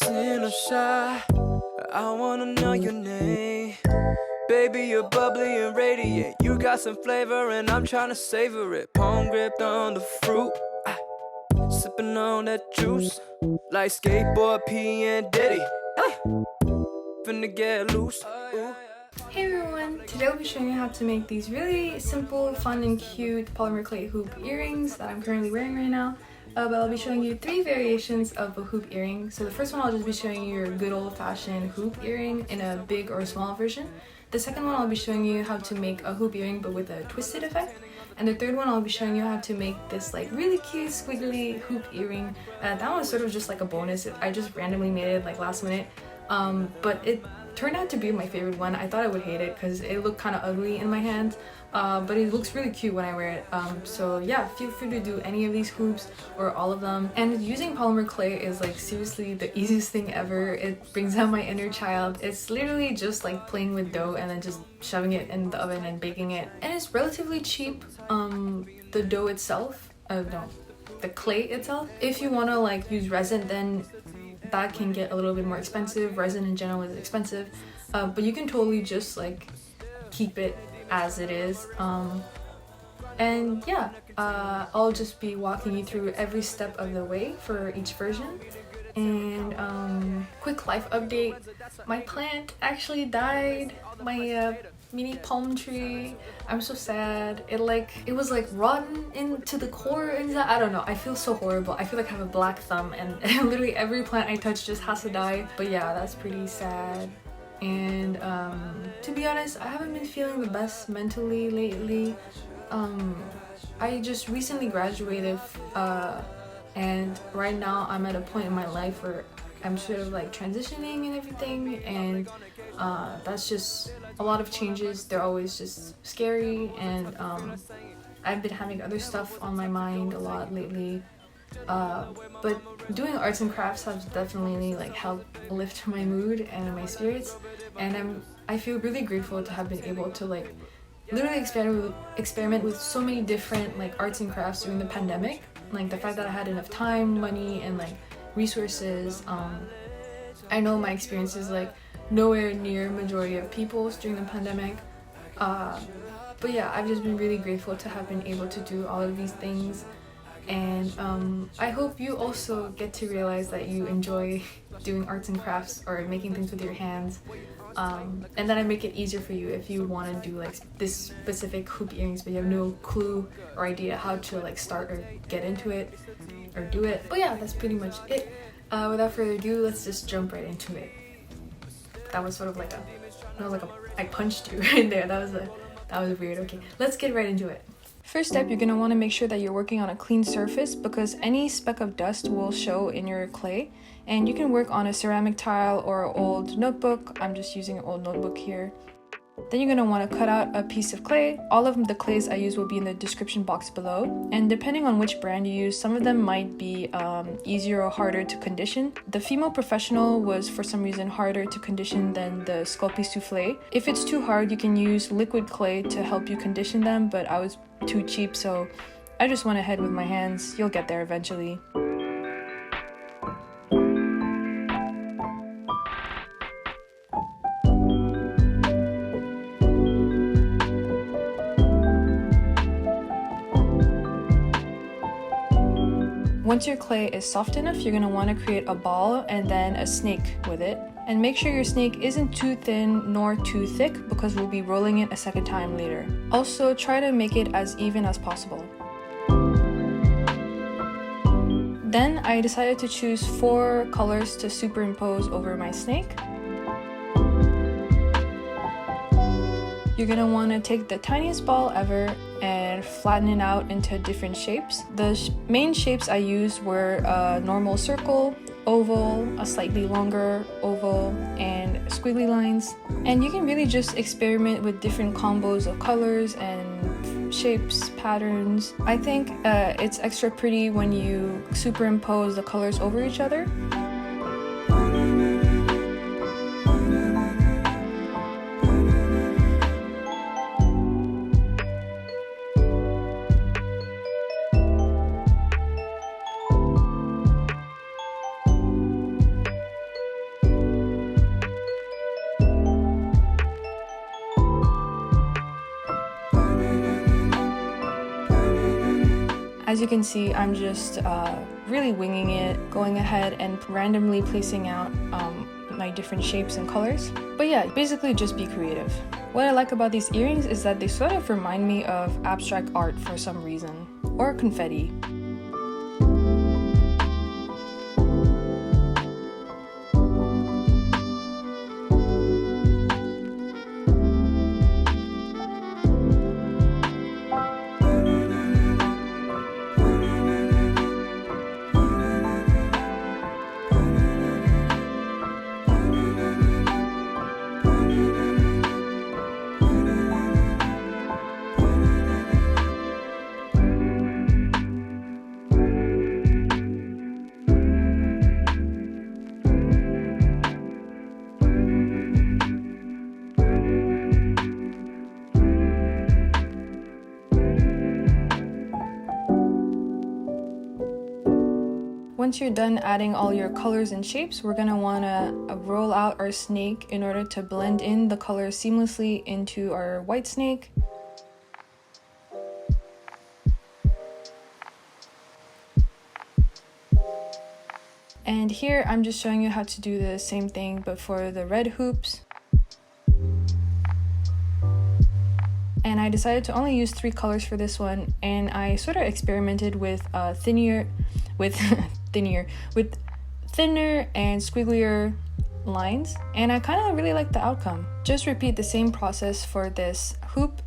innocent or shy, I wanna know your name. Baby, you're bubbly and radiant. You got some flavor and I'm trying to savor it. Palm gripped on the fruit, sipping on that juice, like skateboard P and Diddy. Finna get loose. Hey everyone! Today I'll be showing you how to make these really simple, fun, and cute polymer clay hoop earrings that I'm currently wearing right now. But I'll be showing you 3 variations of a hoop earring. So the first one I'll just be showing you your good old-fashioned hoop earring in a big or small version. The second one I'll be showing you how to make a hoop earring but with a twisted effect. And the third one I'll be showing you how to make this like really cute squiggly hoop earring. That one was sort of just like a bonus. I just randomly made it like last minute. But it turned out to be my favorite one. I thought I would hate it because it looked kind of ugly in my hands, but it looks really cute when I wear it. So yeah, feel free to do any of these hoops or all of them. And using polymer clay is like seriously the easiest thing ever. It brings out my inner child. It's literally just like playing with dough and then just shoving it in the oven and baking it. And it's relatively cheap. The dough itself, no, the clay itself. If you want to like use resin, then that can get a little bit more expensive. Resin in general is expensive, but you can totally just like keep it as it is. And yeah, I'll just be walking you through every step of the way for each version. And quick life update, my plant actually died. My mini palm tree, I'm so sad. It was like rotten into the core inside. I don't know, I feel so horrible. I feel like I have a black thumb and literally every plant I touch just has to die. But yeah, that's pretty sad. And to be honest, I haven't been feeling the best mentally lately. I just recently graduated, and right now I'm at a point in my life where I'm sort of like transitioning and everything, and that's just a lot of changes. They're always just scary, and I've been having other stuff on my mind a lot lately. But doing arts and crafts has definitely like helped lift my mood and my spirits, and I feel really grateful to have been able to like literally experiment with so many different like arts and crafts during the pandemic. Like the fact that I had enough time, money, and like resources. I know my experience is like nowhere near majority of people's during the pandemic, but yeah, I've just been really grateful to have been able to do all of these things. And I hope you also get to realize that you enjoy doing arts and crafts or making things with your hands, and then I make it easier for you if you want to do like this specific hoop earrings but you have no clue or idea how to like start or get into it or do it. But yeah, that's pretty much it. Without further ado, let's just jump right into it. That was sort of like I punched you right there. That was weird. Okay, let's get right into it. First step, you're gonna want to make sure that you're working on a clean surface because any speck of dust will show in your clay. And you can work on a ceramic tile or an old notebook. I'm just using an old notebook here. Then you're going to want to cut out a piece of clay. All of the clays I use will be in the description box below. And depending on which brand you use, some of them might be easier or harder to condition. The Female Professional was for some reason harder to condition than the Sculpey Soufflé. If it's too hard, you can use liquid clay to help you condition them, but I was too cheap, so I just went ahead with my hands. You'll get there eventually. Once your clay is soft enough, you're going to want to create a ball and then a snake with it. And make sure your snake isn't too thin nor too thick because we'll be rolling it a second time later. Also, try to make it as even as possible. Then I decided to choose 4 colors to superimpose over my snake. You're going to want to take the tiniest ball ever and flatten it out into different shapes. The main shapes I used were a normal circle, oval, a slightly longer oval, and squiggly lines. And you can really just experiment with different combos of colors and shapes, patterns. I think it's extra pretty when you superimpose the colors over each other. as you can see, I'm just really winging it, going ahead and randomly placing out my different shapes and colors. But yeah, basically just be creative. What I like about these earrings is that they sort of remind me of abstract art for some reason, or confetti. Once you're done adding all your colors and shapes, we're gonna wanna roll out our snake in order to blend in the colors seamlessly into our white snake. And here I'm just showing you how to do the same thing but for the red hoops. And I decided to only use 3 colors for this one, and I sort of experimented with thinner and squigglier lines, and I kind of really like the outcome. Just repeat the same process for this hoop.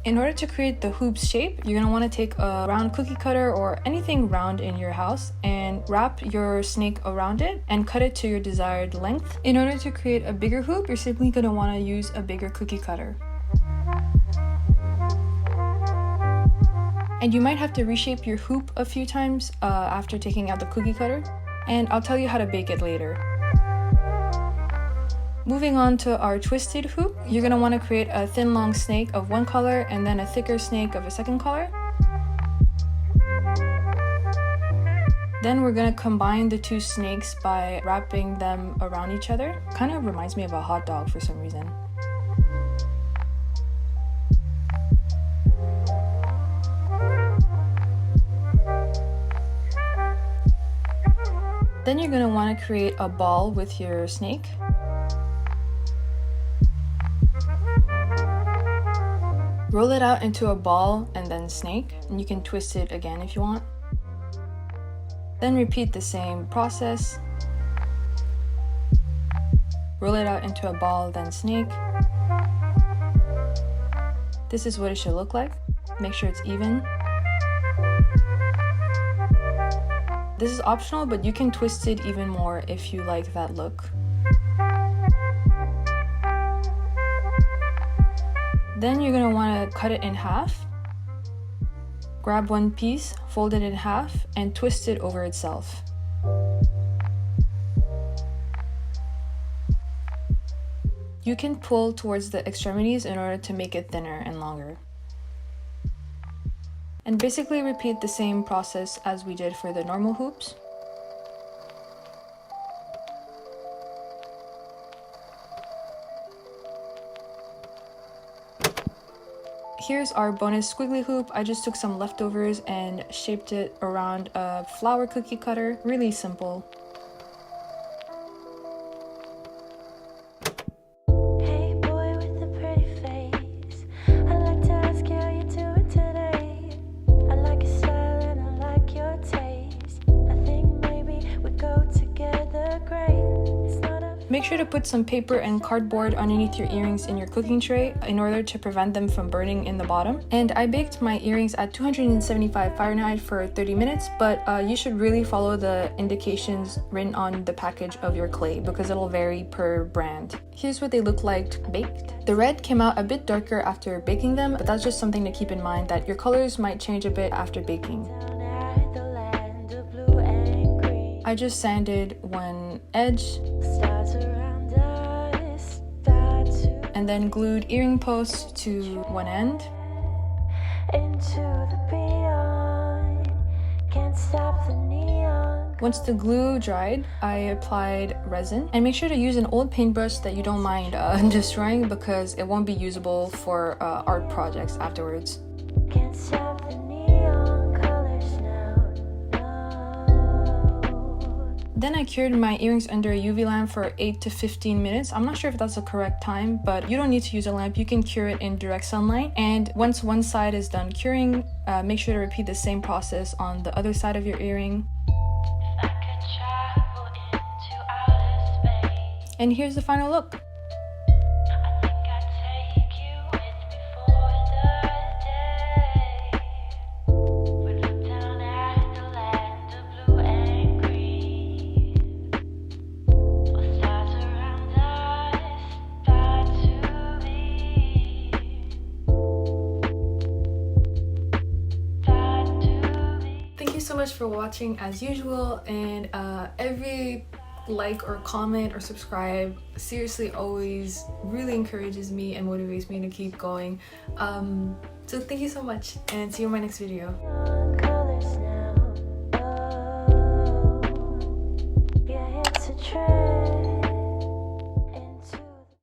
In order to create the hoop's shape, you're gonna want to take a round cookie cutter or anything round in your house and wrap your snake around it and cut it to your desired length. In order to create a bigger hoop, you're simply gonna want to use a bigger cookie cutter. And you might have to reshape your hoop a few times after taking out the cookie cutter, and I'll tell you how to bake it later. Moving on to our twisted hoop, you're going to want to create a thin long snake of one color and then a thicker snake of a second color. Then we're going to combine the 2 snakes by wrapping them around each other. Kind of reminds me of a hot dog for some reason. Then you're going to want to create a ball with your snake. Roll it out into a ball and then snake, and you can twist it again if you want. Then repeat the same process. Roll it out into a ball, then snake. This is what it should look like. Make sure it's even. This is optional, but you can twist it even more if you like that look. Then you're going to want to cut it in half. Grab one piece, fold it in half, and twist it over itself. You can pull towards the extremities in order to make it thinner and longer. And basically repeat the same process as we did for the normal hoops. Here's our bonus squiggly hoop. I just took some leftovers and shaped it around a flower cookie cutter. Really simple. Hey boy with the pretty face, I'd like to ask you how you're doing today. I like your style and I like your taste. I think maybe we go together great. It's not a Make sure to put some paper and cardboard underneath your earrings in your cooking tray in order to prevent them from burning in the bottom. And I baked my earrings at 275 Fahrenheit for 30 minutes, but you should really follow the indications written on the package of your clay because it'll vary per brand. Here's what they look like baked. The red came out a bit darker after baking them, but that's just something to keep in mind that your colors might change a bit after baking. down at the land of blue and green. I just sanded one edge. Stars around us, and then glued earring posts to one end. Into the beyond, can't stop the neon. Once the glue dried, I applied resin, and make sure to use an old paintbrush that you don't mind destroying, because it won't be usable for art projects afterwards. Can't stop the neon colors now, no. Then I cured my earrings under a UV lamp for 8 to 15 minutes. I'm not sure if that's the correct time, but you don't need to use a lamp. You can cure it in direct sunlight. And once one side is done curing, make sure to repeat the same process on the other side of your earring. If I could travel into outer space, And here's the final look. I think I'd take you with me for the day. We look down at the land of blue and green. With stars around us, start to be. Start to be. Thank you so much for watching as usual, and every like or comment or subscribe seriously always really encourages me and motivates me to keep going. So thank you so much, and see you in my next video.